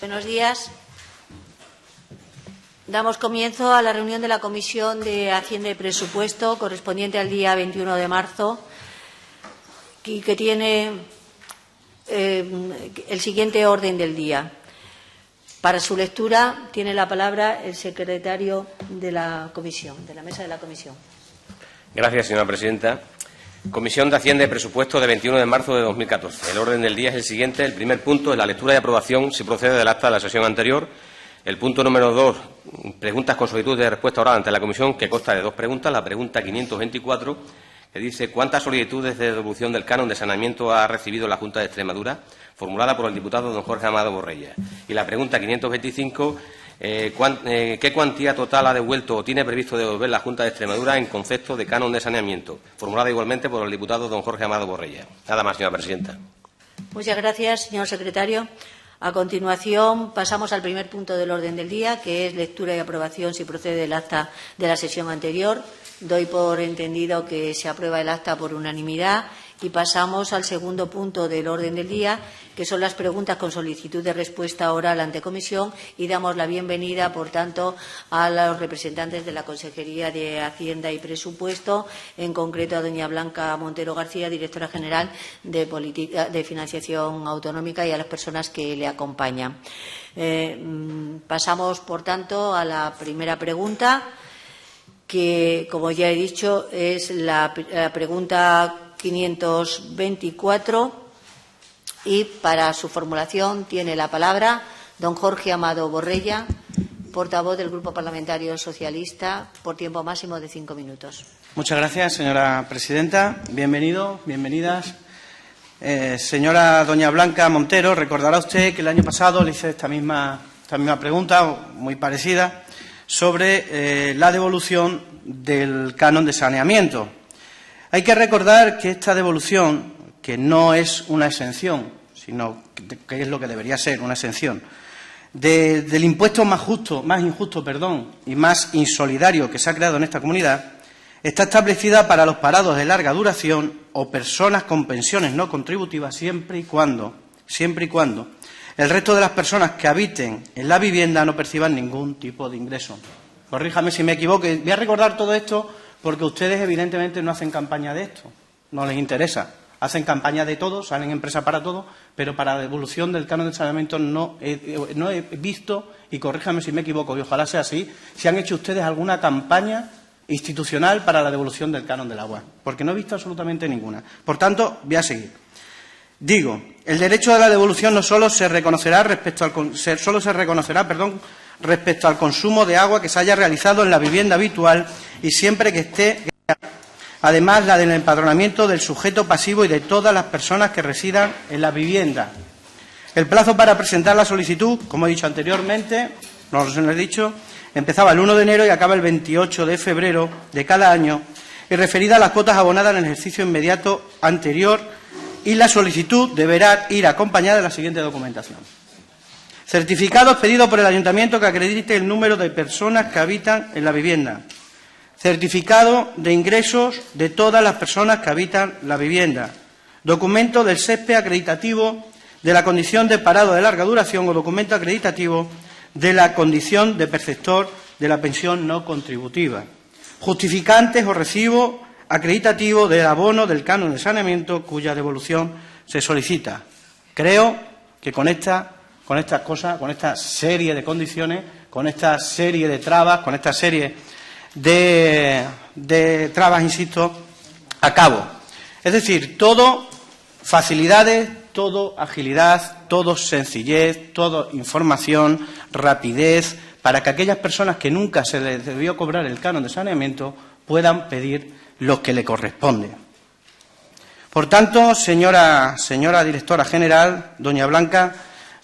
Buenos días. Damos comienzo a la reunión de la Comisión de Hacienda y Presupuesto correspondiente al día 21 de marzo y que tiene el siguiente orden del día. Para su lectura tiene la palabra el secretario de la Comisión, de la mesa de la Comisión. Gracias, señora presidenta. Comisión de Hacienda y Presupuesto de 21 de marzo de 2014. El orden del día es el siguiente. El primer punto es la lectura y aprobación, si procede, del acta de la sesión anterior. El punto número 2, preguntas con solicitud de respuesta oral ante la Comisión, que consta de 2 preguntas. La pregunta 524, que dice ¿cuántas solicitudes de devolución del canon de saneamiento ha recibido la Junta de Extremadura?, formulada por el diputado don Jorge Amado Borrella. Y la pregunta 525, ¿qué cuantía total ha devuelto o tiene previsto devolver la Junta de Extremadura en concepto de canon de saneamiento?, formulada igualmente por el diputado don Jorge Amado Borrella. Nada más, señora presidenta. Muchas gracias, señor secretario. A continuación, pasamos al primer punto del orden del día, que es lectura y aprobación, si procede, del acta de la sesión anterior. Doy por entendido que se aprueba el acta por unanimidad y pasamos al segundo punto del orden del día, que son las preguntas con solicitud de respuesta oral ante comisión, y damos la bienvenida, por tanto, a los representantes de la Consejería de Hacienda y Presupuesto, en concreto a doña Blanca Montero García, directora general de Financiación Autonómica, y a las personas que le acompañan. Pasamos, por tanto, a la primera pregunta, que, como ya he dicho, es la pregunta 524, y para su formulación tiene la palabra don Jorge Amado Borrella, portavoz del Grupo Parlamentario Socialista, por tiempo máximo de 5 minutos. Muchas gracias, señora presidenta. Bienvenidos, bienvenidas. Señora doña Blanca Montero, recordará usted que el año pasado le hice esta misma pregunta, muy parecida, sobre la devolución del canon de saneamiento. Hay que recordar que esta devolución, que no es una exención, sino que es lo que debería ser, una exención, del impuesto más injusto y más insolidario que se ha creado en esta comunidad, está establecida para los parados de larga duración o personas con pensiones no contributivas, siempre y cuando el resto de las personas que habiten en la vivienda no perciban ningún tipo de ingreso. Corríjame si me equivoco. Voy a recordar todo esto porque ustedes evidentemente no hacen campaña de esto, no les interesa. Hacen campaña de todo, salen empresas para todo, pero para la devolución del canon de saneamiento no he visto, y corríjame si me equivoco, y ojalá sea así, si han hecho ustedes alguna campaña institucional para la devolución del canon del agua, porque no he visto absolutamente ninguna. Por tanto, voy a seguir. Digo, el derecho a la devolución no solo se reconocerá respecto al consumo de agua que se haya realizado en la vivienda habitual y siempre que esté, además, la del empadronamiento del sujeto pasivo y de todas las personas que residan en la vivienda. El plazo para presentar la solicitud, como he dicho anteriormente, no lo he dicho, empezaba el 1 de enero y acaba el 28 de febrero de cada año, y referida a las cuotas abonadas en el ejercicio inmediato anterior, y la solicitud deberá ir acompañada de la siguiente documentación. Certificado expedido por el Ayuntamiento que acredite el número de personas que habitan en la vivienda. Certificado de ingresos de todas las personas que habitan la vivienda. Documento del SESPE acreditativo de la condición de parado de larga duración o documento acreditativo de la condición de perceptor de la pensión no contributiva. Justificantes o recibo acreditativo del abono del canon de saneamiento cuya devolución se solicita. Creo que con esta serie de condiciones, con esta serie de trabas, con esta serie de trabas, insisto, acabo. Es decir, todo facilidades, todo agilidad, todo sencillez, todo información, rapidez, para que aquellas personas que nunca se les debió cobrar el canon de saneamiento puedan pedir lo que le corresponde. Por tanto, señora directora general, doña Blanca,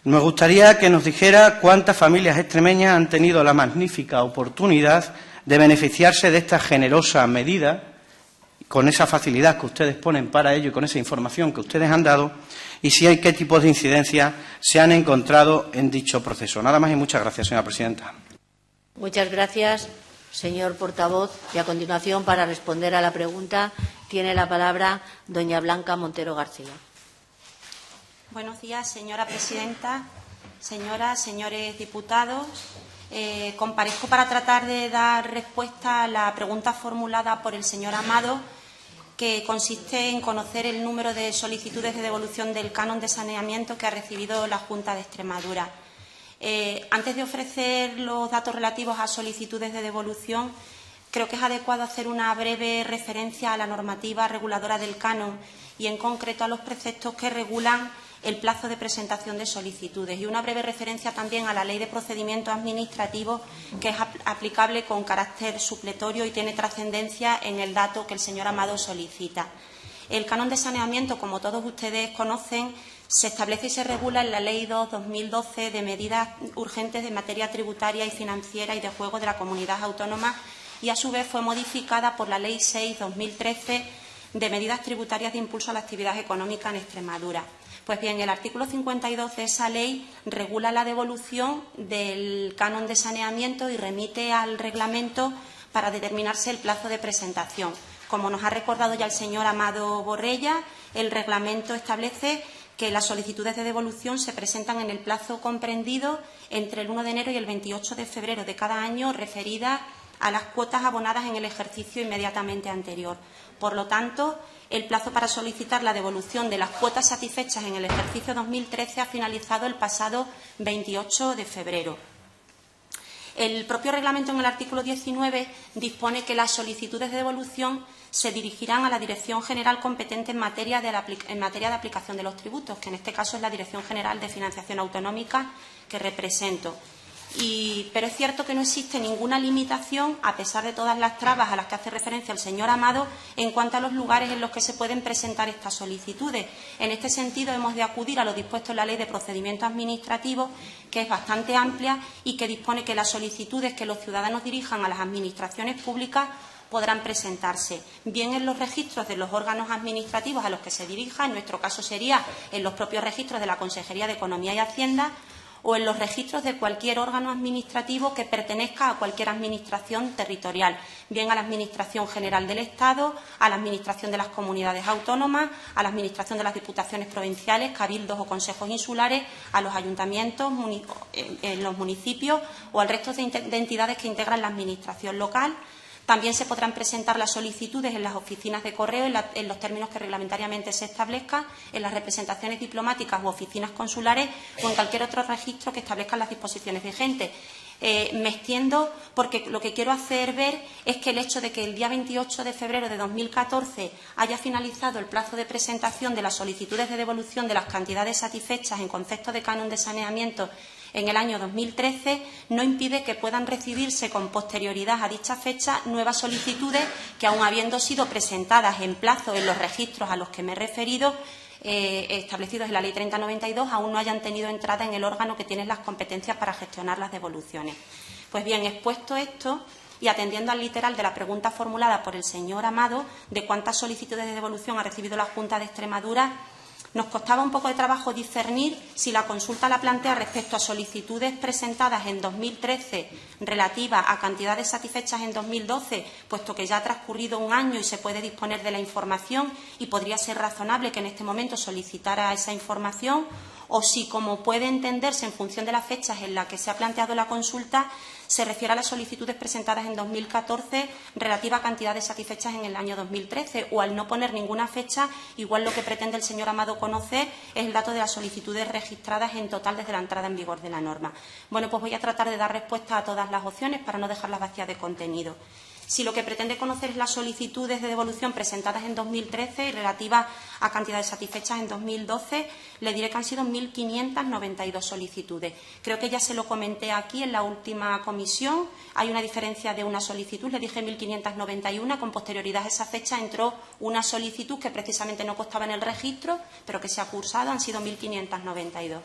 me gustaría que nos dijera cuántas familias extremeñas han tenido la magnífica oportunidad de beneficiarse de esta generosa medida, con esa facilidad que ustedes ponen para ello y con esa información que ustedes han dado, y si hay qué tipos de incidencias se han encontrado en dicho proceso. Nada más y muchas gracias, señora presidenta. Muchas gracias, señor portavoz. Y a continuación, para responder a la pregunta, tiene la palabra doña Blanca Montero García. Buenos días, señora presidenta, señoras, señores diputados. Comparezco para tratar de dar respuesta a la pregunta formulada por el señor Amado, que consiste en conocer el número de solicitudes de devolución del canon de saneamiento que ha recibido la Junta de Extremadura. Antes de ofrecer los datos relativos a solicitudes de devolución, creo que es adecuado hacer una breve referencia a la normativa reguladora del canon y, en concreto, a los preceptos que regulan el plazo de presentación de solicitudes, y una breve referencia también a la Ley de Procedimientos Administrativos, que es aplicable con carácter supletorio y tiene trascendencia en el dato que el señor Amado solicita. El canon de saneamiento, como todos ustedes conocen, se establece y se regula en la Ley 2/2012 de medidas urgentes en materia tributaria y financiera y de juego de la Comunidad Autónoma, y a su vez fue modificada por la Ley 6/2013 de medidas tributarias de impulso a la actividad económica en Extremadura. Pues bien, el artículo 52 de esa ley regula la devolución del canon de saneamiento y remite al reglamento para determinarse el plazo de presentación. Como nos ha recordado ya el señor Amado Borrella, el reglamento establece que las solicitudes de devolución se presentan en el plazo comprendido entre el 1 de enero y el 28 de febrero de cada año, referidas a las cuotas abonadas en el ejercicio inmediatamente anterior. Por lo tanto, el plazo para solicitar la devolución de las cuotas satisfechas en el ejercicio 2013 ha finalizado el pasado 28 de febrero. El propio reglamento, en el artículo 19, dispone que las solicitudes de devolución se dirigirán a la Dirección General competente en materia de aplicación de los tributos, que en este caso es la Dirección General de Financiación Autonómica que represento. Pero es cierto que no existe ninguna limitación, a pesar de todas las trabas a las que hace referencia el señor Amado, en cuanto a los lugares en los que se pueden presentar estas solicitudes. En este sentido, hemos de acudir a lo dispuesto en la Ley de Procedimientos Administrativos, que es bastante amplia y que dispone que las solicitudes que los ciudadanos dirijan a las administraciones públicas podrán presentarse bien en los registros de los órganos administrativos a los que se dirija, en nuestro caso sería en los propios registros de la Consejería de Economía y Hacienda, o en los registros de cualquier órgano administrativo que pertenezca a cualquier administración territorial, bien a la Administración General del Estado, a la Administración de las Comunidades Autónomas, a la Administración de las Diputaciones Provinciales, cabildos o consejos insulares, a los ayuntamientos, en los municipios o al resto de entidades que integran la Administración local. También se podrán presentar las solicitudes en las oficinas de correo en los términos que reglamentariamente se establezca, en las representaciones diplomáticas u oficinas consulares o en cualquier otro registro que establezcan las disposiciones vigentes. Me extiendo porque lo que quiero hacer ver es que el hecho de que el día 28 de febrero de 2014 haya finalizado el plazo de presentación de las solicitudes de devolución de las cantidades satisfechas en concepto de canon de saneamiento en el año 2013 no impide que puedan recibirse con posterioridad a dicha fecha nuevas solicitudes que, aun habiendo sido presentadas en plazo en los registros a los que me he referido, establecidos en la Ley 3092, aún no hayan tenido entrada en el órgano que tiene las competencias para gestionar las devoluciones. Pues bien, expuesto esto y atendiendo al literal de la pregunta formulada por el señor Amado de cuántas solicitudes de devolución ha recibido la Junta de Extremadura, nos costaba un poco de trabajo discernir si la consulta la plantea respecto a solicitudes presentadas en 2013 relativas a cantidades satisfechas en 2012, puesto que ya ha transcurrido un año y se puede disponer de la información y podría ser razonable que en este momento solicitara esa información, o si, como puede entenderse en función de las fechas en las que se ha planteado la consulta, se refiere a las solicitudes presentadas en 2014 relativas a cantidades satisfechas en el año 2013, o al no poner ninguna fecha, igual lo que pretende el señor Amado conocer es el dato de las solicitudes registradas en total desde la entrada en vigor de la norma. Bueno, pues voy a tratar de dar respuesta a todas las opciones para no dejarlas vacías de contenido. Si lo que pretende conocer es las solicitudes de devolución presentadas en 2013 y relativas a cantidades satisfechas en 2012, le diré que han sido 1.592 solicitudes. Creo que ya se lo comenté aquí en la última comisión. Hay una diferencia de una solicitud, le dije 1.591, con posterioridad a esa fecha entró una solicitud que precisamente no constaba en el registro, pero que se ha cursado, han sido 1.592.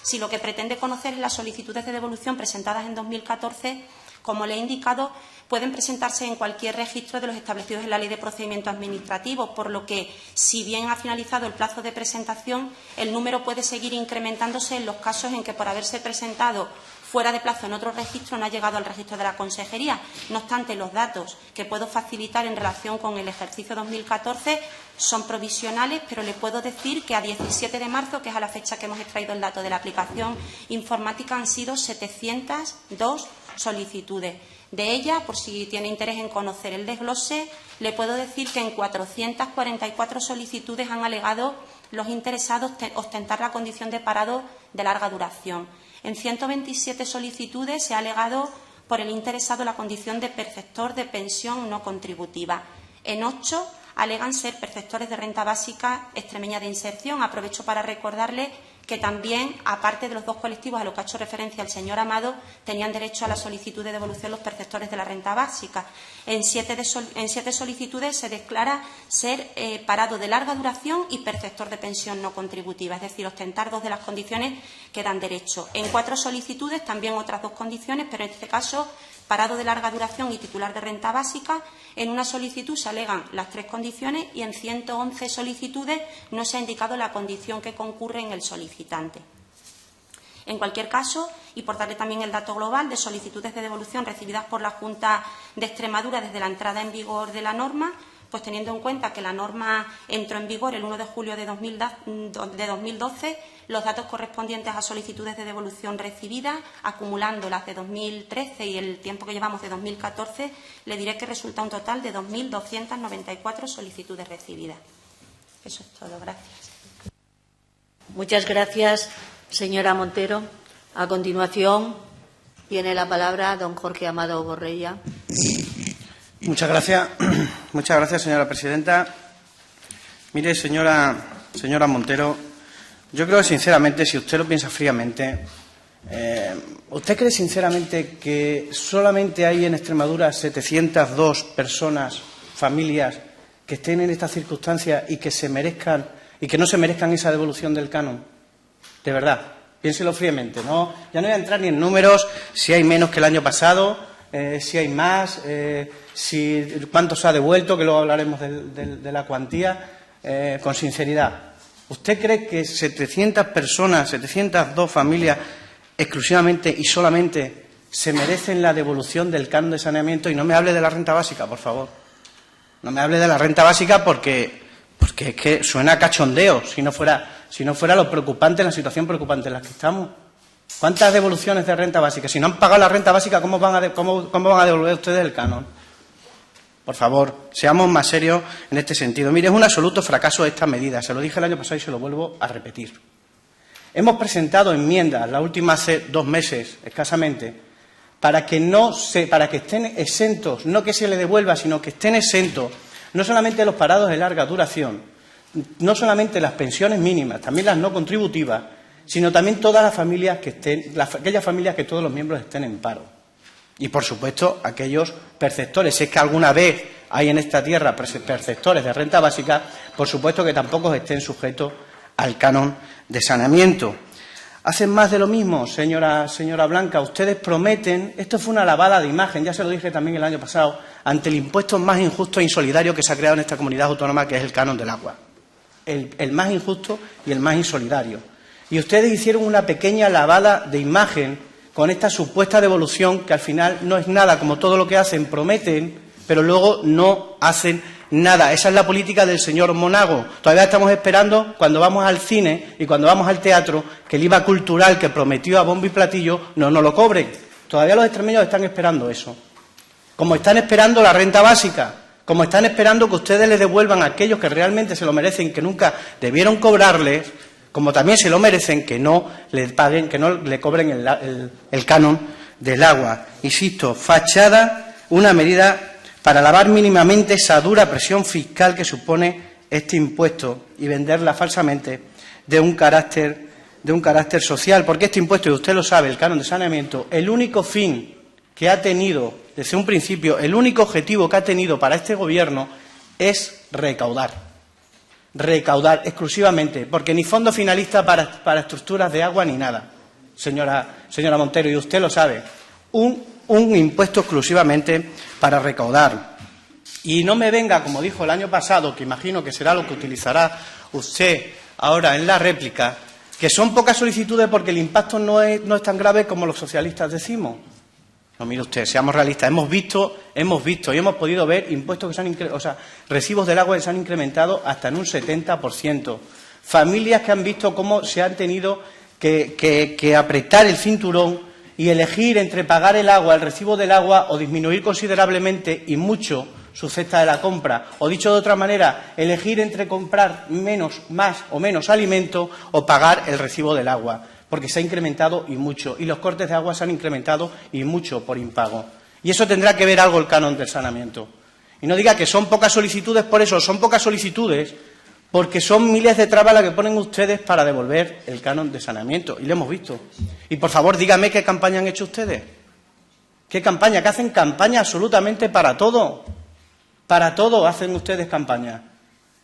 Si lo que pretende conocer es las solicitudes de devolución presentadas en 2014, como le he indicado, pueden presentarse en cualquier registro de los establecidos en la Ley de Procedimientos Administrativos, por lo que, si bien ha finalizado el plazo de presentación, el número puede seguir incrementándose en los casos en que, por haberse presentado fuera de plazo en otro registro no ha llegado al registro de la Consejería. No obstante, los datos que puedo facilitar en relación con el ejercicio 2014 son provisionales, pero le puedo decir que a 17 de marzo, que es a la fecha que hemos extraído el dato de la aplicación informática, han sido 702 solicitudes. De ellas, por si tiene interés en conocer el desglose, le puedo decir que en 444 solicitudes han alegado los interesados ostentar la condición de parado de larga duración. En 127 solicitudes se ha alegado por el interesado la condición de perceptor de pensión no contributiva. En 8 alegan ser perceptores de renta básica extremeña de inserción. Aprovecho para recordarle que también, aparte de los dos colectivos a los que ha hecho referencia el señor Amado, tenían derecho a la solicitud de devolución los perceptores de la renta básica. En 7 solicitudes se declara ser parado de larga duración y perceptor de pensión no contributiva, es decir, ostentar 2 de las condiciones que dan derecho. En 4 solicitudes también otras 2 condiciones, pero en este caso parado de larga duración y titular de renta básica. En una solicitud se alegan las 3 condiciones y en 111 solicitudes no se ha indicado la condición que concurre en el solicitante. En cualquier caso, y por darle también el dato global de solicitudes de devolución recibidas por la Junta de Extremadura desde la entrada en vigor de la norma, pues teniendo en cuenta que la norma entró en vigor el 1 de julio de 2012, los datos correspondientes a solicitudes de devolución recibidas, acumulando las de 2013 y el tiempo que llevamos de 2014, le diré que resulta un total de 2.294 solicitudes recibidas. Eso es todo. Gracias. Muchas gracias, señora Montero. A continuación, tiene la palabra don Jorge Amado Borrella. Muchas gracias, señora presidenta. Mire, señora Montero, yo creo que, sinceramente, si usted lo piensa fríamente, ¿usted cree sinceramente que solamente hay en Extremadura 702 personas, familias, que estén en estas circunstancias y que se merezcan y que no se merezcan esa devolución del canon? De verdad, piénselo fríamente. ¿No? Ya no voy a entrar ni en números, si hay menos que el año pasado, si hay más, cuánto se ha devuelto, que luego hablaremos de la cuantía, con sinceridad. ¿Usted cree que 700 personas, 702 familias, exclusivamente y solamente se merecen la devolución del canon de saneamiento? Y no me hable de la renta básica, por favor. No me hable de la renta básica porque es que suena a cachondeo, si no fuera lo preocupante, la situación preocupante en la que estamos. ¿Cuántas devoluciones de renta básica? Si no han pagado la renta básica, ¿cómo van a devolver ustedes el canon? Por favor, seamos más serios en este sentido. Mire, es un absoluto fracaso esta medida. Se lo dije el año pasado y se lo vuelvo a repetir. Hemos presentado enmiendas las últimas hace 2 meses, escasamente, para que estén exentos, no que se les devuelva, sino que estén exentos, no solamente los parados de larga duración, no solamente las pensiones mínimas, también las no contributivas, sino también todas las familias aquellas familias que todos los miembros estén en paro. Y, por supuesto, aquellos perceptores. Si es que alguna vez hay en esta tierra perceptores de renta básica, por supuesto que tampoco estén sujetos al canon de saneamiento. Hacen más de lo mismo, señora Blanca. Ustedes prometen, esto fue una lavada de imagen, ya se lo dije también el año pasado, ante el impuesto más injusto e insolidario que se ha creado en esta comunidad autónoma, que es el canon del agua. El más injusto y el más insolidario. Y ustedes hicieron una pequeña lavada de imagen con esta supuesta devolución, que al final no es nada, como todo lo que hacen, prometen, pero luego no hacen nada. Esa es la política del señor Monago. Todavía estamos esperando, cuando vamos al cine y cuando vamos al teatro, que el IVA cultural que prometió a bombo y platillo no nos lo cobren. Todavía los extremeños están esperando eso. Como están esperando la renta básica, como están esperando que ustedes les devuelvan a aquellos que realmente se lo merecen, que nunca debieron cobrarles, como también se lo merecen que no le paguen, que no le cobren el canon del agua. Insisto, fachada, una medida para lavar mínimamente esa dura presión fiscal que supone este impuesto y venderla falsamente de un carácter social. Porque este impuesto, y usted lo sabe, el canon de saneamiento, el único fin que ha tenido desde un principio, el único objetivo que ha tenido para este Gobierno es recaudar exclusivamente, porque ni fondo finalista para estructuras de agua ni nada, señora Montero, y usted lo sabe, un impuesto exclusivamente para recaudar. Y no me venga, como dijo el año pasado, que imagino que será lo que utilizará usted ahora en la réplica, Que son pocas solicitudes porque el impacto no es tan grave como los socialistas decimos. No, mire usted, seamos realistas. Hemos visto y hemos podido ver impuestos que se han recibos del agua que se han incrementado hasta en un 70%. Familias que han visto cómo se han tenido que apretar el cinturón y elegir entre pagar el agua, el recibo del agua, o disminuir considerablemente y mucho su cesta de la compra, o dicho de otra manera, elegir entre comprar más o menos alimento o pagar el recibo del agua, porque se ha incrementado y mucho, y los cortes de agua se han incrementado y mucho por impago. Y eso tendrá que ver algo el canon del saneamiento. Y no diga que son pocas solicitudes por eso, son pocas solicitudes porque son miles de trabas las que ponen ustedes para devolver el canon de saneamiento, y lo hemos visto. Y, por favor, dígame qué campaña han hecho ustedes. ¿Qué campaña? Que hacen campaña absolutamente para todo. Para todo hacen ustedes campaña.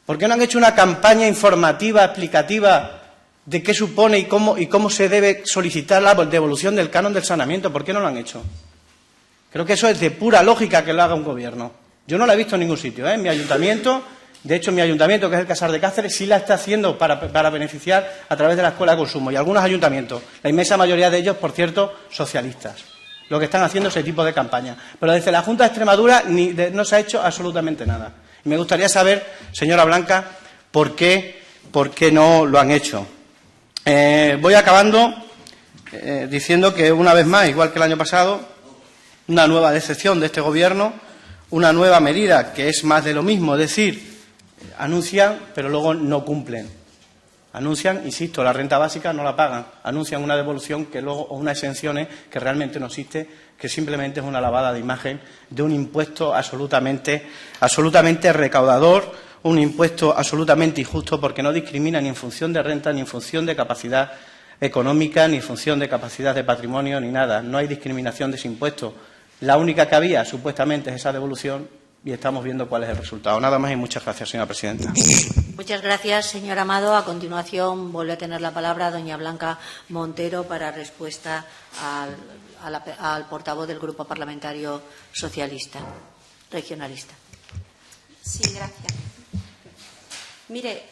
¿Por qué no han hecho una campaña informativa, explicativa, de qué supone y cómo se debe solicitar la devolución del canon del saneamiento? ¿Por qué no lo han hecho? Creo que eso es de pura lógica que lo haga un gobierno. Yo no lo he visto en ningún sitio, en mi ayuntamiento. De hecho, mi ayuntamiento, que es el Casar de Cáceres, sí la está haciendo para beneficiar a través de la Escuela de Consumo. Y algunos ayuntamientos, la inmensa mayoría de ellos, por cierto, socialistas, lo que están haciendo ese tipo de campaña. Pero desde la Junta de Extremadura no se ha hecho absolutamente nada. Y me gustaría saber, señora Blanca, por qué no lo han hecho. Voy acabando diciendo que, una vez más, igual que el año pasado, una nueva decepción de este Gobierno, una nueva medida que es más de lo mismo, es decir, anuncian, pero luego no cumplen. Anuncian, insisto, la renta básica no la pagan. Anuncian una devolución que luego, o unas exenciones que realmente no existe, que simplemente es una lavada de imagen de un impuesto absolutamente recaudador, un impuesto absolutamente injusto porque no discrimina ni en función de renta, ni en función de capacidad económica, ni en función de capacidad de patrimonio, ni nada. No hay discriminación de ese impuesto. La única que había, supuestamente, es esa devolución, y estamos viendo cuál es el resultado. Nada más y muchas gracias, señora presidenta. Muchas gracias, señor Amado. A continuación, vuelve a tener la palabra doña Blanca Montero para respuesta al portavoz del Grupo Parlamentario Socialista, Regionalista. Sí, gracias. Mire,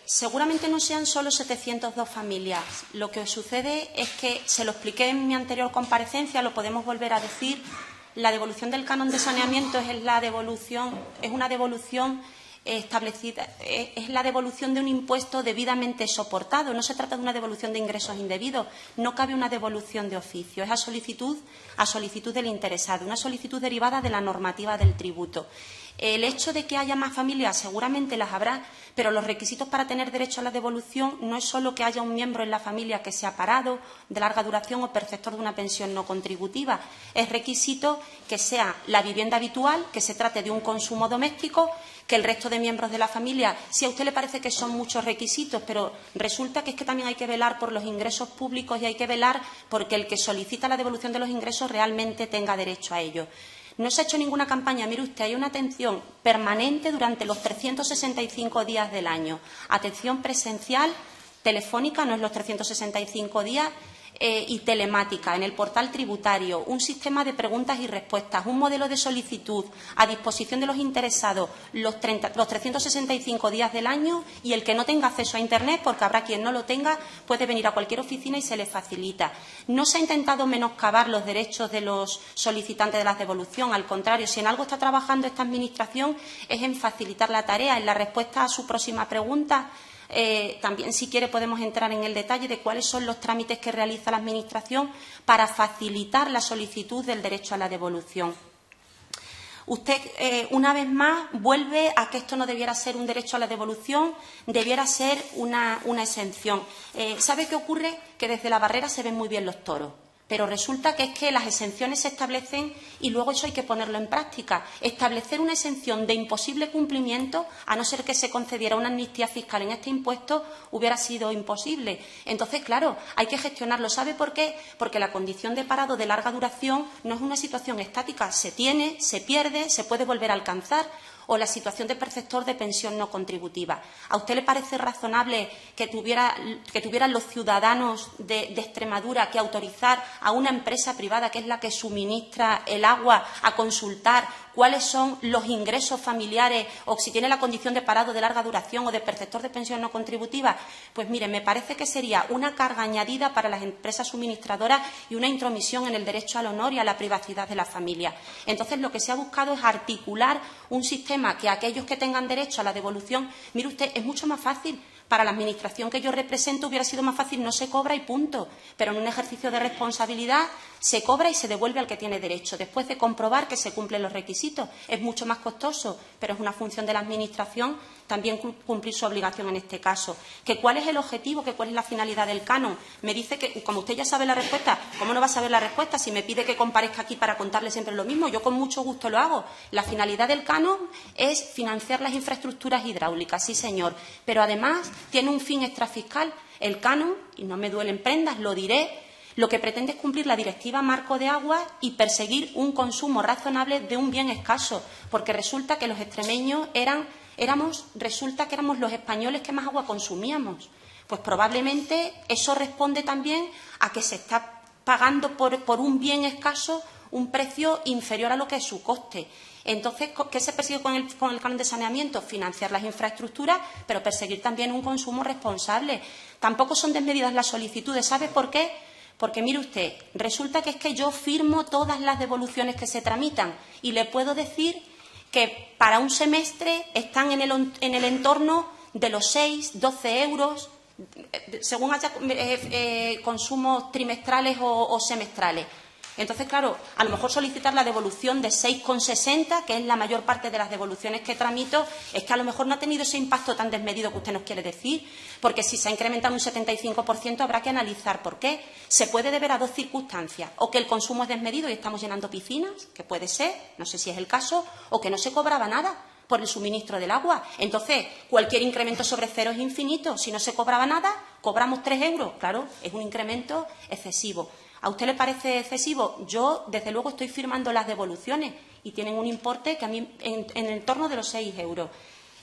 seguramente no sean solo 702 familias. Lo que sucede es que, se lo expliqué en mi anterior comparecencia, lo podemos volver a decir. La devolución del canon de saneamiento es una devolución establecida, es la devolución de un impuesto debidamente soportado. No se trata de una devolución de ingresos indebidos, no cabe una devolución de oficio, es a solicitud del interesado, una solicitud derivada de la normativa del tributo. El hecho de que haya más familias seguramente las habrá, pero los requisitos para tener derecho a la devolución no es solo que haya un miembro en la familia que sea parado, de larga duración o perceptor de una pensión no contributiva. Es requisito que sea la vivienda habitual, que se trate de un consumo doméstico, que el resto de miembros de la familia, si a usted le parece que son muchos requisitos, pero resulta que es que también hay que velar por los ingresos públicos y hay que velar porque el que solicita la devolución de los ingresos realmente tenga derecho a ello. No se ha hecho ninguna campaña. Mire usted, hay una atención permanente durante los 365 días del año. Atención presencial, telefónica, no es los 365 días, y telemática en el portal tributario, un sistema de preguntas y respuestas, un modelo de solicitud a disposición de los interesados los 365 días del año, y el que no tenga acceso a Internet, porque habrá quien no lo tenga, puede venir a cualquier oficina y se le facilita. No se ha intentado menoscabar los derechos de los solicitantes de la devolución, al contrario, si en algo está trabajando esta Administración es en facilitar la tarea. En la respuesta a su próxima pregunta, también, si quiere, podemos entrar en el detalle de cuáles son los trámites que realiza la Administración para facilitar la solicitud del derecho a la devolución. Usted, una vez más, vuelve a que esto no debiera ser un derecho a la devolución, debiera ser una exención. ¿Sabe qué ocurre? Que desde la barrera se ven muy bien los toros. Pero resulta que es que las exenciones se establecen y luego eso hay que ponerlo en práctica. Establecer una exención de imposible cumplimiento, a no ser que se concediera una amnistía fiscal en este impuesto, hubiera sido imposible. Entonces, claro, hay que gestionarlo. ¿Sabe por qué? Porque la condición de parado de larga duración no es una situación estática. Se tiene, se pierde, se puede volver a alcanzar. O la situación de perceptor de pensión no contributiva. ¿A usted le parece razonable que tuvieran los ciudadanos de Extremadura que autorizar a una empresa privada, que es la que suministra el agua, a consultar cuáles son los ingresos familiares o si tiene la condición de parado de larga duración o de perceptor de pensión no contributiva, pues mire, me parece que sería una carga añadida para las empresas suministradoras y una intromisión en el derecho al honor y a la privacidad de la familia. Entonces, lo que se ha buscado es articular un sistema que aquellos que tengan derecho a la devolución, mire usted, es mucho más fácil. Para la Administración que yo represento hubiera sido más fácil, no se cobra y punto. Pero en un ejercicio de responsabilidad se cobra y se devuelve al que tiene derecho, después de comprobar que se cumplen los requisitos. Es mucho más costoso, pero es una función de la Administración también cumplir su obligación en este caso. ¿Que cuál es el objetivo, que cuál es la finalidad del canon? Me dice que, como usted ya sabe la respuesta, ¿cómo no va a saber la respuesta si me pide que comparezca aquí para contarle siempre lo mismo? Yo con mucho gusto lo hago. La finalidad del canon es financiar las infraestructuras hidráulicas, sí señor, pero además tiene un fin extrafiscal. El canon, y no me duelen prendas, lo diré, lo que pretende es cumplir la Directiva Marco de Agua y perseguir un consumo razonable de un bien escaso, porque resulta que los extremeños éramos los españoles que más agua consumíamos. Pues probablemente eso responde también a que se está pagando por un bien escaso un precio inferior a lo que es su coste. Entonces, ¿qué se persigue con el canon de saneamiento? Financiar las infraestructuras, pero perseguir también un consumo responsable. Tampoco son desmedidas las solicitudes. ¿Sabe por qué? Porque, mire usted, resulta que es que yo firmo todas las devoluciones que se tramitan y le puedo decir que para un semestre están en el entorno de los 6, 12 euros, según haya consumos trimestrales o semestrales. Entonces, claro, a lo mejor solicitar la devolución de 6,60, que es la mayor parte de las devoluciones que tramito, es que a lo mejor no ha tenido ese impacto tan desmedido que usted nos quiere decir, porque si se ha incrementado un 75% habrá que analizar por qué. Se puede deber a dos circunstancias, o que el consumo es desmedido y estamos llenando piscinas, que puede ser, no sé si es el caso, o que no se cobraba nada por el suministro del agua. Entonces, cualquier incremento sobre cero es infinito. Si no se cobraba nada, cobramos 3 euros. Claro, es un incremento excesivo. ¿A usted le parece excesivo? Yo, desde luego, estoy firmando las devoluciones y tienen un importe que a mí en el entorno de los 6 euros.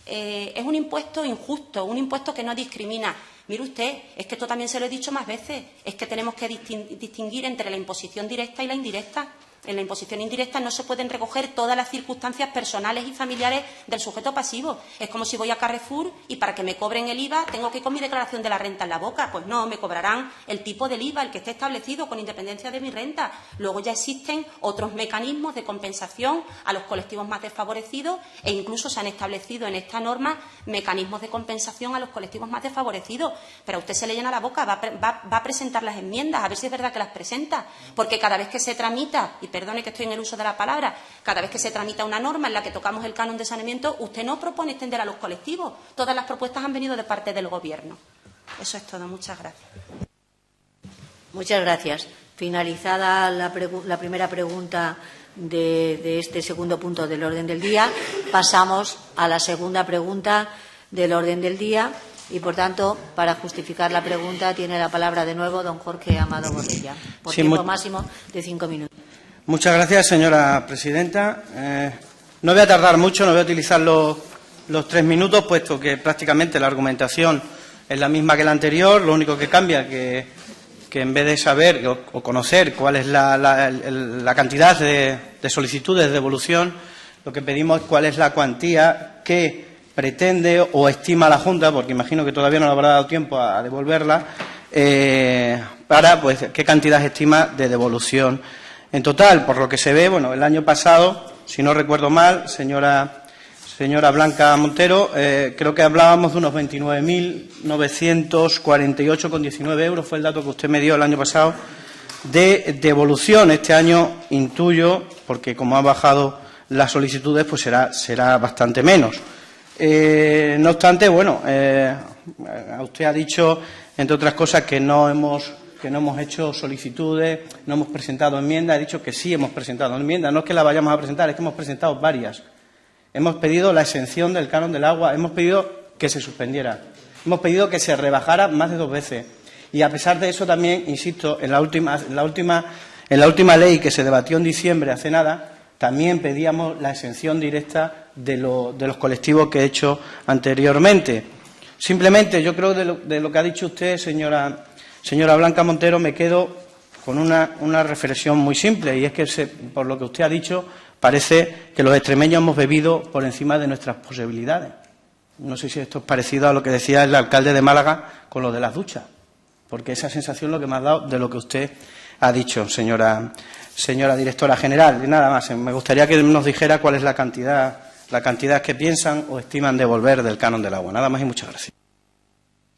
Es un impuesto injusto, un impuesto que no discrimina. Mire usted, es que esto también se lo he dicho más veces, es que tenemos que distinguir entre la imposición directa y la indirecta. En la imposición indirecta no se pueden recoger todas las circunstancias personales y familiares del sujeto pasivo. Es como si voy a Carrefour y para que me cobren el IVA tengo que ir con mi declaración de la renta en la boca. Pues no, me cobrarán el tipo del IVA, el que esté establecido con independencia de mi renta. Luego ya existen otros mecanismos de compensación a los colectivos más desfavorecidos e incluso se han establecido en esta norma mecanismos de compensación a los colectivos más desfavorecidos. Pero a usted se le llena la boca, va a presentar las enmiendas, a ver si es verdad que las presenta. Porque cada vez que se tramita, y perdone que estoy en el uso de la palabra, cada vez que se tramita una norma en la que tocamos el canon de saneamiento, usted no propone extender a los colectivos. Todas las propuestas han venido de parte del Gobierno. Eso es todo. Muchas gracias. Muchas gracias. Finalizada la primera pregunta de este segundo punto del orden del día, pasamos a la segunda pregunta del orden del día y, por tanto, para justificar la pregunta, tiene la palabra de nuevo don Jorge Amado Gordillo, por tiempo máximo de 5 minutos. Muchas gracias, señora presidenta. No voy a tardar mucho, no voy a utilizar los 3 minutos, puesto que prácticamente la argumentación es la misma que la anterior. Lo único que cambia que en vez de saber o conocer cuál es la cantidad de solicitudes de devolución, lo que pedimos es cuál es la cuantía que pretende o estima la Junta, porque imagino que todavía no le habrá dado tiempo a devolverla, para pues qué cantidad estima de devolución en total. Por lo que se ve, bueno, el año pasado, si no recuerdo mal, señora Blanca Montero, creo que hablábamos de unos 29.948,19 euros, fue el dato que usted me dio el año pasado, de devolución. Este año intuyo, porque como han bajado las solicitudes, pues será bastante menos. No obstante, bueno, usted ha dicho, entre otras cosas, que no hemos hecho solicitudes, no hemos presentado enmiendas. He dicho que sí hemos presentado enmiendas, no es que las vayamos a presentar, es que hemos presentado varias. Hemos pedido la exención del canon del agua, hemos pedido que se suspendiera, hemos pedido que se rebajara más de 2 veces. Y a pesar de eso también, insisto, en la última ley que se debatió en diciembre, hace nada, también pedíamos la exención directa de los colectivos que he hecho anteriormente. Simplemente, yo creo de lo que ha dicho usted, señora Blanca Montero, me quedo con una reflexión muy simple, y es que, por lo que usted ha dicho, Parece que los extremeños hemos bebido por encima de nuestras posibilidades. No sé si esto es parecido a lo que decía el alcalde de Málaga con lo de las duchas, porque esa sensación es lo que me ha dado de lo que usted ha dicho, señora directora general. Y nada más, me gustaría que nos dijera cuál es la cantidad que piensan o estiman devolver del canon del agua. Nada más y muchas gracias.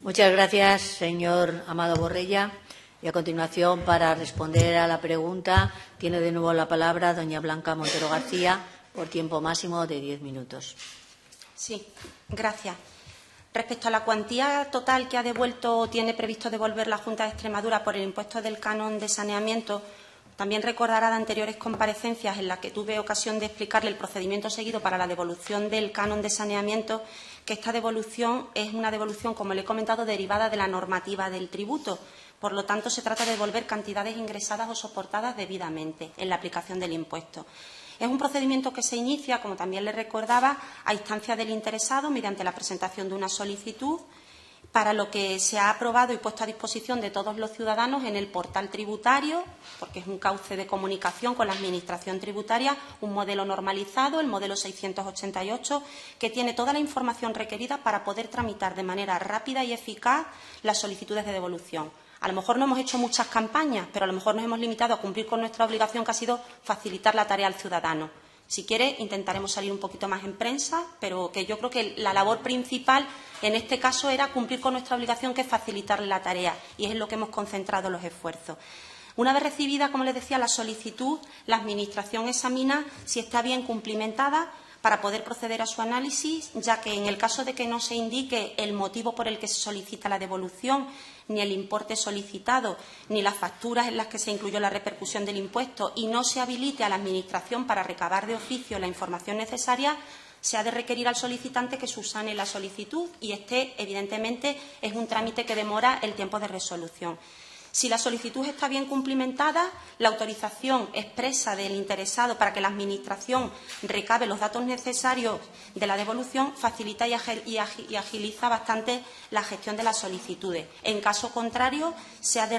Muchas gracias, señor Amado Borrella. Y a continuación, para responder a la pregunta, tiene de nuevo la palabra doña Blanca Montero García por tiempo máximo de 10 minutos. Sí, gracias. Respecto a la cuantía total que ha devuelto o tiene previsto devolver la Junta de Extremadura por el impuesto del canon de saneamiento, también recordará de anteriores comparecencias en las que tuve ocasión de explicarle el procedimiento seguido para la devolución del canon de saneamiento, que esta devolución es una devolución, como le he comentado, derivada de la normativa del tributo. Por lo tanto, se trata de devolver cantidades ingresadas o soportadas debidamente en la aplicación del impuesto. Es un procedimiento que se inicia, como también le recordaba, a instancia del interesado mediante la presentación de una solicitud, para lo que se ha aprobado y puesto a disposición de todos los ciudadanos en el portal tributario, porque es un cauce de comunicación con la Administración tributaria, un modelo normalizado, el modelo 688, que tiene toda la información requerida para poder tramitar de manera rápida y eficaz las solicitudes de devolución. A lo mejor no hemos hecho muchas campañas, pero a lo mejor nos hemos limitado a cumplir con nuestra obligación, que ha sido facilitar la tarea al ciudadano. Si quiere, intentaremos salir un poquito más en prensa, pero que yo creo que la labor principal en este caso era cumplir con nuestra obligación, que es facilitarle la tarea, y es en lo que hemos concentrado los esfuerzos. Una vez recibida, como les decía, la solicitud, la Administración examina si está bien cumplimentada para poder proceder a su análisis, ya que en el caso de que no se indique el motivo por el que se solicita la devolución, ni el importe solicitado, ni las facturas en las que se incluyó la repercusión del impuesto, y no se habilite a la Administración para recabar de oficio la información necesaria, se ha de requerir al solicitante que subsane la solicitud, y este, evidentemente, es un trámite que demora el tiempo de resolución. Si la solicitud está bien cumplimentada, la autorización expresa del interesado para que la Administración recabe los datos necesarios de la devolución facilita y agiliza bastante la gestión de las solicitudes. En caso contrario, se ha de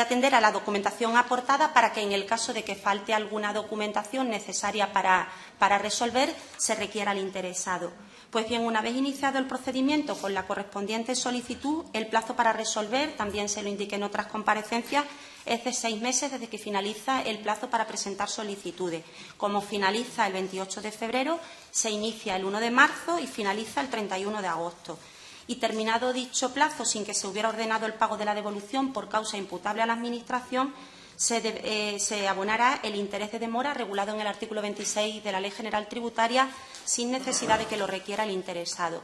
atender a la documentación aportada para que, en el caso de que falte alguna documentación necesaria para resolver, se requiera al interesado. Pues bien, una vez iniciado el procedimiento con la correspondiente solicitud, el plazo para resolver, también se lo indiqué en otras comparecencias, es de 6 meses desde que finaliza el plazo para presentar solicitudes. Como finaliza el 28 de febrero, se inicia el 1 de marzo y finaliza el 31 de agosto. Y terminado dicho plazo, sin que se hubiera ordenado el pago de la devolución por causa imputable a la Administración, se abonará el interés de demora regulado en el artículo 26 de la Ley General Tributaria, sin necesidad de que lo requiera el interesado.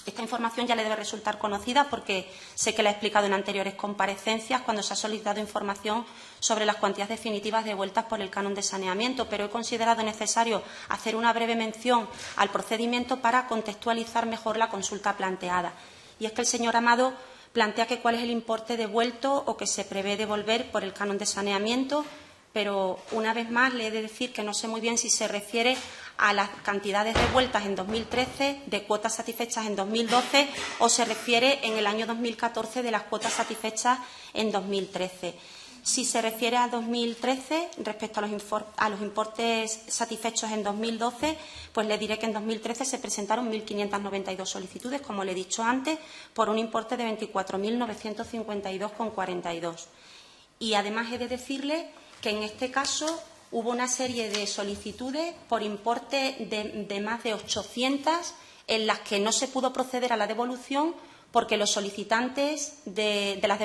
Esta información ya le debe resultar conocida, porque sé que la he explicado en anteriores comparecencias cuando se ha solicitado información sobre las cuantías definitivas devueltas por el canon de saneamiento, pero he considerado necesario hacer una breve mención al procedimiento para contextualizar mejor la consulta planteada. Y es que el señor Amado plantea que cuál es el importe devuelto o que se prevé devolver por el canon de saneamiento, pero una vez más le he de decir que no sé muy bien si se refiere a las cantidades devueltas en 2013 de cuotas satisfechas en 2012 o se refiere en el año 2014 de las cuotas satisfechas en 2013. Si se refiere a 2013, respecto a los importes satisfechos en 2012, pues le diré que en 2013 se presentaron 1.592 solicitudes, como le he dicho antes, por un importe de 24.952,42. Y además he de decirle que en este caso hubo una serie de solicitudes por importe de más de 800 en las que no se pudo proceder a la devolución porque los solicitantes de la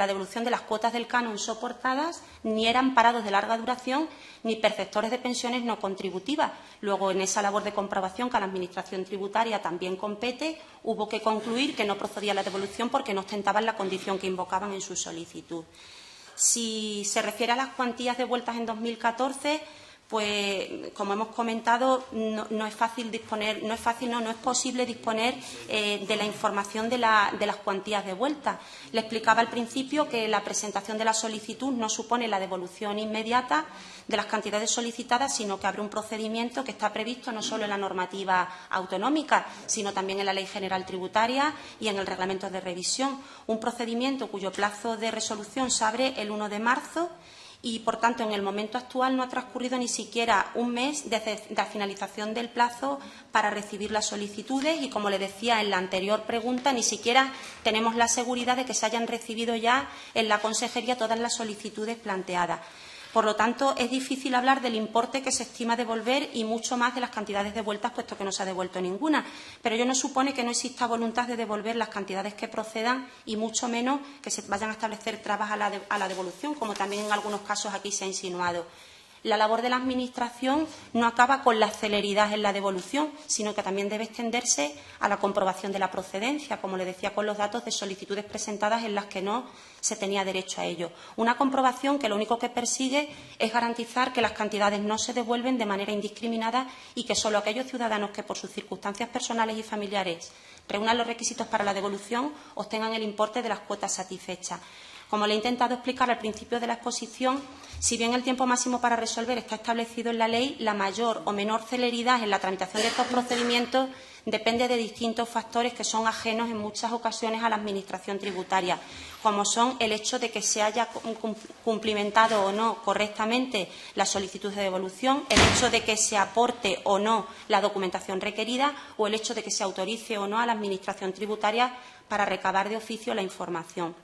devolución de las cuotas del canon soportadas ni eran parados de larga duración ni perceptores de pensiones no contributivas. Luego, en esa labor de comprobación que a la Administración tributaria también compete, hubo que concluir que no procedía la devolución porque no ostentaban la condición que invocaban en su solicitud. Si se refiere a las cuantías devueltas en 2014, pues, como hemos comentado, no es posible disponer de la información de las cuantías devueltas. Le explicaba al principio que la presentación de la solicitud no supone la devolución inmediata de las cantidades solicitadas, sino que abre un procedimiento que está previsto no solo en la normativa autonómica, sino también en la Ley General Tributaria y en el Reglamento de Revisión. Un procedimiento cuyo plazo de resolución se abre el 1 de marzo y, por tanto, en el momento actual no ha transcurrido ni siquiera un mes desde la finalización del plazo para recibir las solicitudes y, como le decía en la anterior pregunta, ni siquiera tenemos la seguridad de que se hayan recibido ya en la Consejería todas las solicitudes planteadas. Por lo tanto, es difícil hablar del importe que se estima devolver y mucho más de las cantidades devueltas, puesto que no se ha devuelto ninguna. Pero ello no supone que no exista voluntad de devolver las cantidades que procedan y mucho menos que se vayan a establecer trabas a la devolución, como también en algunos casos aquí se ha insinuado. La labor de la Administración no acaba con la celeridad en la devolución, sino que también debe extenderse a la comprobación de la procedencia, como le decía, con los datos de solicitudes presentadas en las que no se tenía derecho a ello. Una comprobación que lo único que persigue es garantizar que las cantidades no se devuelven de manera indiscriminada y que solo aquellos ciudadanos que, por sus circunstancias personales y familiares, reúnan los requisitos para la devolución obtengan el importe de las cuotas satisfechas. Como le he intentado explicar al principio de la exposición, si bien el tiempo máximo para resolver está establecido en la ley, la mayor o menor celeridad en la tramitación de estos procedimientos depende de distintos factores que son ajenos en muchas ocasiones a la Administración tributaria, como son el hecho de que se haya cumplimentado o no correctamente la solicitud de devolución, el hecho de que se aporte o no la documentación requerida o el hecho de que se autorice o no a la Administración tributaria para recabar de oficio la información.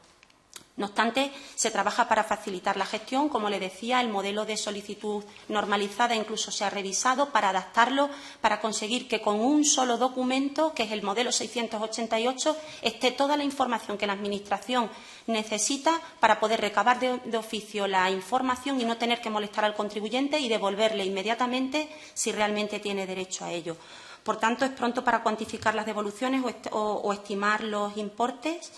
No obstante, se trabaja para facilitar la gestión. Como le decía, el modelo de solicitud normalizada incluso se ha revisado para adaptarlo, para conseguir que con un solo documento, que es el modelo 688, esté toda la información que la Administración necesita para poder recabar de oficio la información y no tener que molestar al contribuyente y devolverle inmediatamente si realmente tiene derecho a ello. Por tanto, es pronto para cuantificar las devoluciones o estimar los importes.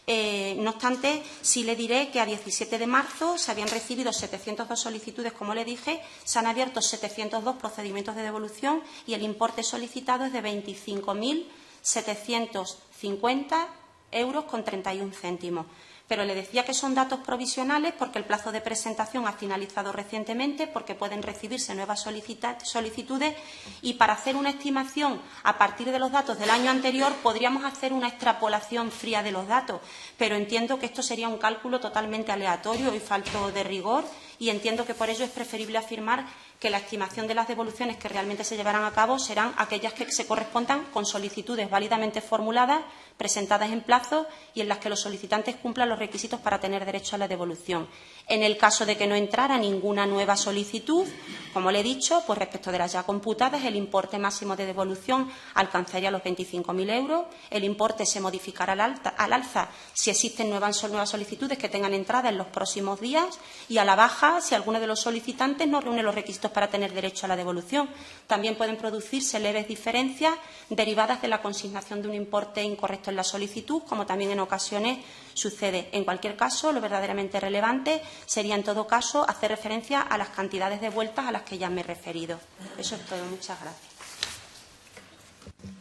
No obstante, sí le diré que a 17 de marzo se habían recibido 702 solicitudes, como le dije, se han abierto 702 procedimientos de devolución y el importe solicitado es de 25.750 euros con 31 céntimos. Pero le decía que son datos provisionales porque el plazo de presentación ha finalizado recientemente, porque pueden recibirse nuevas solicitudes y para hacer una estimación a partir de los datos del año anterior podríamos hacer una extrapolación fría de los datos, pero entiendo que esto sería un cálculo totalmente aleatorio y falto de rigor y entiendo que por ello es preferible afirmar que la estimación de las devoluciones que realmente se llevarán a cabo serán aquellas que se correspondan con solicitudes válidamente formuladas, presentadas en plazo y en las que los solicitantes cumplan los requisitos para tener derecho a la devolución. En el caso de que no entrara ninguna nueva solicitud, como le he dicho, pues respecto de las ya computadas, el importe máximo de devolución alcanzaría los 25.000 euros. El importe se modificará al alza si existen nuevas solicitudes que tengan entrada en los próximos días y a la baja si alguno de los solicitantes no reúne los requisitos para tener derecho a la devolución. También pueden producirse leves diferencias derivadas de la consignación de un importe incorrecto en la solicitud, como también en ocasiones sucede. En cualquier caso, lo verdaderamente relevante sería, en todo caso, hacer referencia a las cantidades devueltas a las que ya me he referido. Eso es todo. Muchas gracias.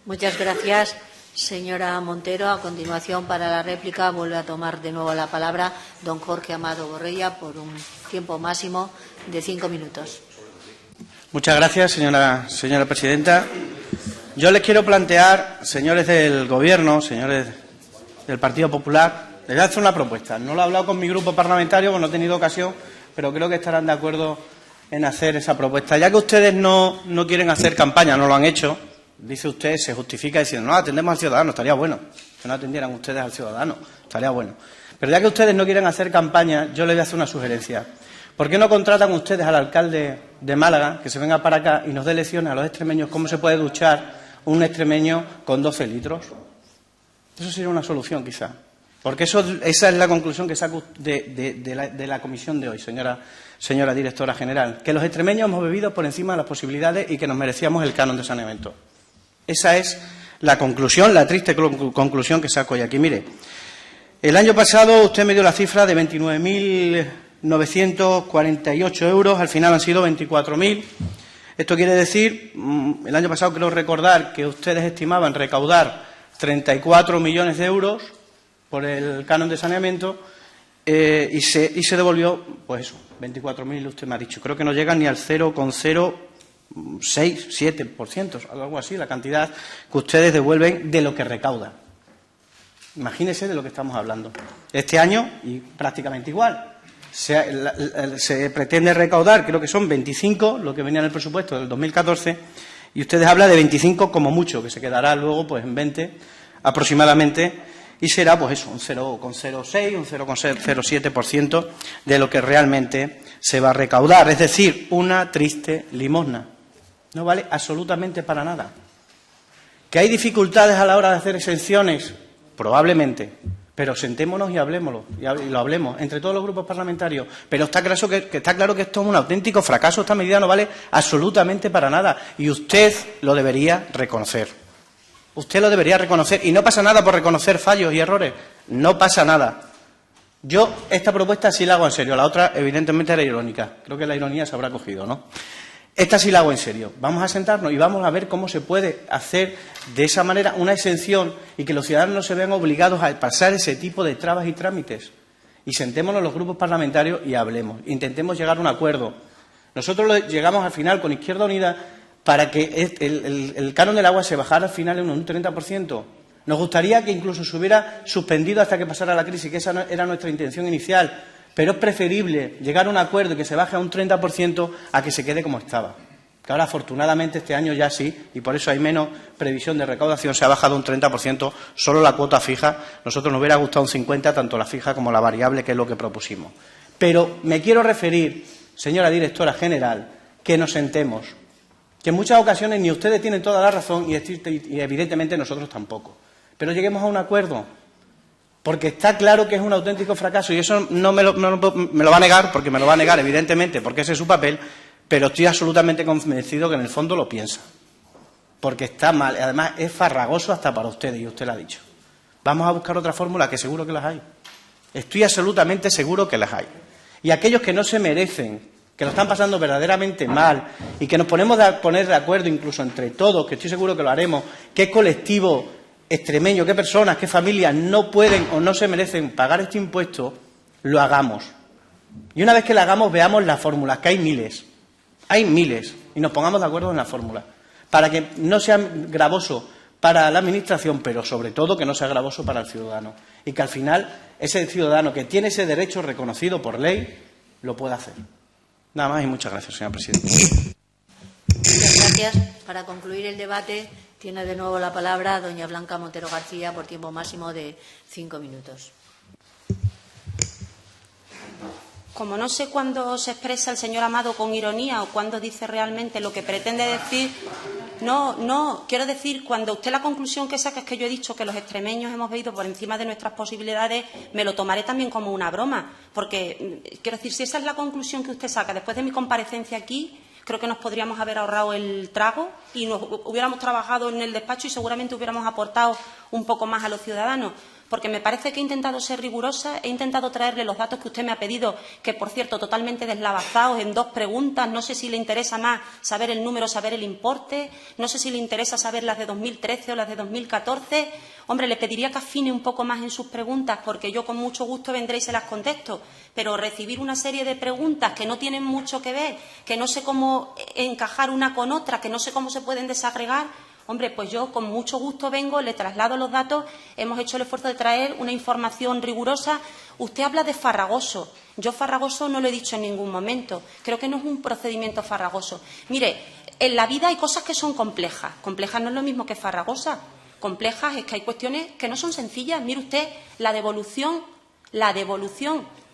Muchas gracias, señora Montero. A continuación, para la réplica, vuelve a tomar de nuevo la palabra don Jorge Amado Borrella por un tiempo máximo de 5 minutos. Muchas gracias, señora presidenta. Yo les quiero plantear, señores del Gobierno, señores del Partido Popular, les voy a hacer una propuesta. No lo he hablado con mi grupo parlamentario, porque no he tenido ocasión, pero creo que estarán de acuerdo en hacer esa propuesta. Ya que ustedes no quieren hacer campaña, no lo han hecho, dice usted, se justifica diciendo, no, atendemos al ciudadano, estaría bueno que no atendieran ustedes al ciudadano, estaría bueno. Pero ya que ustedes no quieren hacer campaña, yo les voy a hacer una sugerencia. ¿Por qué no contratan ustedes al alcalde de Málaga, que se venga para acá y nos dé lecciones a los extremeños cómo se puede duchar un extremeño con 12 litros? Eso sería una solución, quizá. Porque esa es la conclusión que saco de la comisión de hoy, señora directora general, que los extremeños hemos bebido por encima de las posibilidades y que nos merecíamos el canon de saneamiento. Esa es la conclusión, la triste conclusión que saco hoy aquí. Mire, el año pasado usted me dio la cifra de 29.948 euros, al final han sido 24.000. Esto quiere decir, el año pasado creo recordar que ustedes estimaban recaudar 34 millones de euros por el canon de saneamiento y se devolvió, pues eso, 24.000, usted me ha dicho. Creo que no llegan ni al 0,06-7%, algo así, la cantidad que ustedes devuelven de lo que recaudan. Imagínense de lo que estamos hablando. Este año, y prácticamente igual. se pretende recaudar, creo que son 25, lo que venía en el presupuesto del 2014, y ustedes hablan de 25 como mucho, que se quedará luego pues en 20 aproximadamente, y será pues eso, un 0,06, un 0,07% de lo que realmente se va a recaudar. Es decir, una triste limosna. No vale absolutamente para nada. ¿Que hay dificultades a la hora de hacer exenciones? Probablemente. Pero sentémonos y hablémoslo, y lo hablemos entre todos los grupos parlamentarios. Pero está claro que esto es un auténtico fracaso, esta medida no vale absolutamente para nada. Y usted lo debería reconocer. Usted lo debería reconocer. Y no pasa nada por reconocer fallos y errores. No pasa nada. Yo esta propuesta sí la hago en serio. La otra, evidentemente, era irónica. Creo que la ironía se habrá cogido, ¿no? Esta sí la hago en serio. Vamos a sentarnos y vamos a ver cómo se puede hacer de esa manera una exención y que los ciudadanos no se vean obligados a pasar ese tipo de trabas y trámites. Y sentémonos los grupos parlamentarios y hablemos. Intentemos llegar a un acuerdo. Nosotros llegamos al final con Izquierda Unida para que el canon del agua se bajara al final en un 30%. Nos gustaría que incluso se hubiera suspendido hasta que pasara la crisis, que esa era nuestra intención inicial. Pero es preferible llegar a un acuerdo y que se baje a un 30% a que se quede como estaba. Que ahora, afortunadamente, este año ya sí, y por eso hay menos previsión de recaudación, se ha bajado un 30%, solo la cuota fija. Nosotros nos hubiera gustado un 50%, tanto la fija como la variable, que es lo que propusimos. Pero me quiero referir, señora directora general, que nos sentemos, que en muchas ocasiones ni ustedes tienen toda la razón y evidentemente nosotros tampoco. Pero lleguemos a un acuerdo. Porque está claro que es un auténtico fracaso y eso no me lo va a negar, porque me lo va a negar, evidentemente, porque ese es su papel, pero estoy absolutamente convencido que en el fondo lo piensa. Porque está mal, además es farragoso hasta para ustedes, y usted lo ha dicho. Vamos a buscar otra fórmula, que seguro que las hay. Estoy absolutamente seguro que las hay. Y aquellos que no se merecen, que lo están pasando verdaderamente mal y que nos poner de acuerdo incluso entre todos, que estoy seguro que lo haremos, qué colectivo extremeño, qué personas, qué familias no pueden o no se merecen pagar este impuesto, lo hagamos. Y una vez que lo hagamos, veamos las fórmulas, que hay miles, y nos pongamos de acuerdo en la fórmula, para que no sea gravoso para la Administración, pero sobre todo que no sea gravoso para el ciudadano, y que al final ese ciudadano que tiene ese derecho reconocido por ley, lo pueda hacer. Nada más y muchas gracias, señora presidenta. Muchas gracias. Para concluir el debate, tiene de nuevo la palabra doña Blanca Montero García por tiempo máximo de 5 minutos. Como no sé cuándo se expresa el señor Amado con ironía o cuándo dice realmente lo que pretende decir, quiero decir, cuando usted la conclusión que saca es que yo he dicho que los extremeños hemos vivido por encima de nuestras posibilidades, me lo tomaré también como una broma, porque, quiero decir, si esa es la conclusión que usted saca después de mi comparecencia aquí, creo que nos podríamos haber ahorrado el trago y nos hubiéramos trabajado en el despacho y seguramente hubiéramos aportado un poco más a los ciudadanos. Porque me parece que he intentado ser rigurosa, he intentado traerle los datos que usted me ha pedido, que, por cierto, totalmente deslavazados en 2 preguntas. No sé si le interesa más saber el número, saber el importe. No sé si le interesa saber las de 2013 o las de 2014. Hombre, le pediría que afine un poco más en sus preguntas, porque yo con mucho gusto vendré y se las contesto. Pero recibir una serie de preguntas que no tienen mucho que ver, que no sé cómo encajar una con otra, que no sé cómo se pueden desagregar. Hombre, pues yo con mucho gusto vengo, le traslado los datos, hemos hecho el esfuerzo de traer una información rigurosa. Usted habla de farragoso. Yo farragoso no lo he dicho en ningún momento. Creo que no es un procedimiento farragoso. Mire, en la vida hay cosas que son complejas. Complejas no es lo mismo que farragosas. Complejas es que hay cuestiones que no son sencillas. Mire usted, la devolución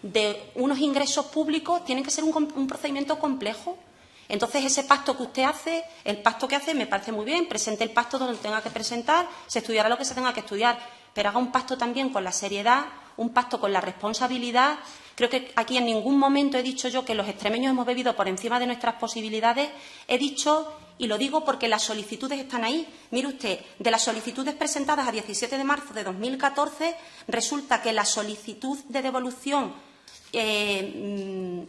de unos ingresos públicos tiene que ser un procedimiento complejo. Entonces, ese pacto que usted hace, el pacto que hace, me parece muy bien. Presente el pacto donde tenga que presentar, se estudiará lo que se tenga que estudiar, pero haga un pacto también con la seriedad, un pacto con la responsabilidad. Creo que aquí en ningún momento he dicho yo que los extremeños hemos vivido por encima de nuestras posibilidades. He dicho, y lo digo porque las solicitudes están ahí. Mire usted, de las solicitudes presentadas a 17 de marzo de 2014, resulta que la solicitud de devolución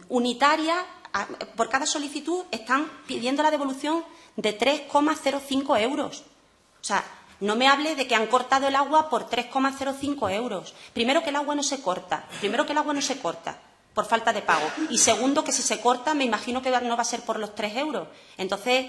unitaria, por cada solicitud están pidiendo la devolución de 3,05 euros. O sea, no me hable de que han cortado el agua por 3,05 euros. Primero que el agua no se corta. por falta de pago. Y segundo, que si se corta, me imagino que no va a ser por los 3 euros. Entonces,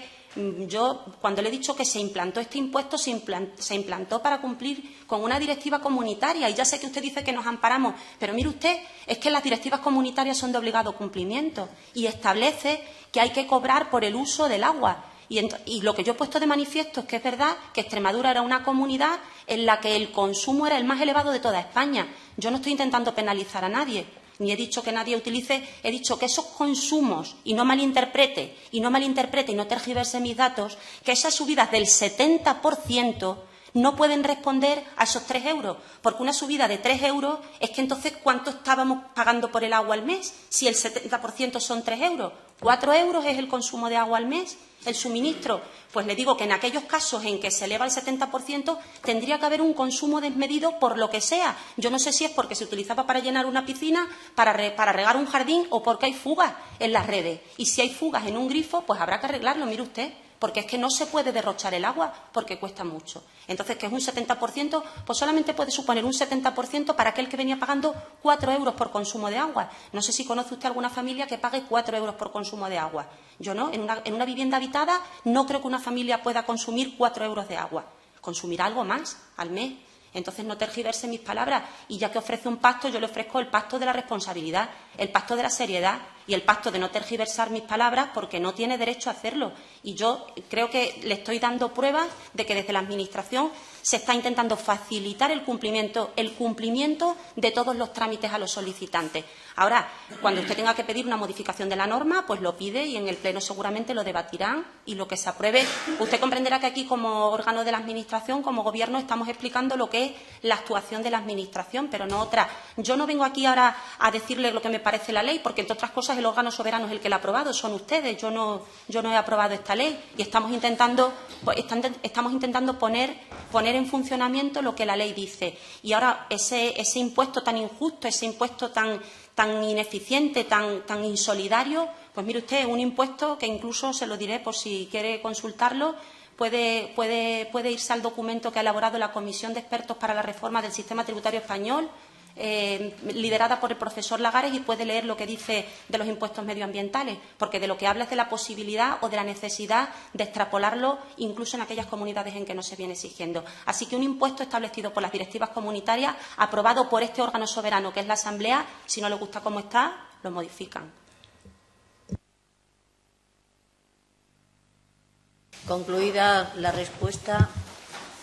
yo, cuando le he dicho que se implantó este impuesto, se implantó para cumplir con una directiva comunitaria. Y ya sé que usted dice que nos amparamos, pero mire usted, es que las directivas comunitarias son de obligado cumplimiento y establece que hay que cobrar por el uso del agua. Y lo que yo he puesto de manifiesto es que es verdad que Extremadura era una comunidad en la que el consumo era el más elevado de toda España. Yo no estoy intentando penalizar a nadie, ni he dicho que nadie utilice, he dicho que esos consumos, y no malinterprete y no tergiverse mis datos, que esas subidas del 70% no pueden responder a esos 3 euros, porque una subida de 3 euros es que entonces ¿cuánto estábamos pagando por el agua al mes? Si el 70% son 3 euros, 4 euros es el consumo de agua al mes, el suministro. Pues le digo que en aquellos casos en que se eleva el 70% tendría que haber un consumo desmedido por lo que sea. Yo no sé si es porque se utilizaba para llenar una piscina, para regar un jardín o porque hay fugas en las redes. Y si hay fugas en un grifo, pues habrá que arreglarlo, mire usted, porque es que no se puede derrochar el agua porque cuesta mucho. Entonces, que es un 70%, pues solamente puede suponer un 70% para aquel que venía pagando 4 euros por consumo de agua. No sé si conoce usted alguna familia que pague 4 euros por consumo de agua. Yo no, en una vivienda habitada no creo que una familia pueda consumir 4 euros de agua. Consumirá algo más al mes. Entonces, no tergiverse mis palabras. Y ya que ofrece un pacto, yo le ofrezco el pacto de la responsabilidad, el pacto de la seriedad y el pacto de no tergiversar mis palabras, porque no tiene derecho a hacerlo. Y yo creo que le estoy dando pruebas de que desde la Administración se está intentando facilitar el cumplimiento de todos los trámites a los solicitantes. Ahora, cuando usted tenga que pedir una modificación de la norma, pues lo pide y en el Pleno seguramente lo debatirán y lo que se apruebe. Usted comprenderá que aquí, como órgano de la Administración, como Gobierno, estamos explicando lo que es la actuación de la Administración, pero no otra. Yo no vengo aquí ahora a decirle lo que me parece la ley, porque, entre otras cosas, el órgano soberano es el que la ha aprobado, son ustedes. Yo no he aprobado esta ley y estamos intentando poner en funcionamiento lo que la ley dice. Y ahora ese impuesto tan injusto, ese impuesto tan ineficiente, tan insolidario, pues mire usted, un impuesto que incluso, se lo diré por si quiere consultarlo, puede irse al documento que ha elaborado la Comisión de Expertos para la Reforma del Sistema Tributario Español, liderada por el profesor Lagares, y puede leer lo que dice de los impuestos medioambientales, porque de lo que habla es de la posibilidad o de la necesidad de extrapolarlo incluso en aquellas comunidades en que no se viene exigiendo. Así que un impuesto establecido por las directivas comunitarias, aprobado por este órgano soberano que es la Asamblea, si no le gusta cómo está, lo modifican. Concluida la respuesta,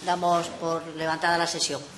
damos por levantada la sesión.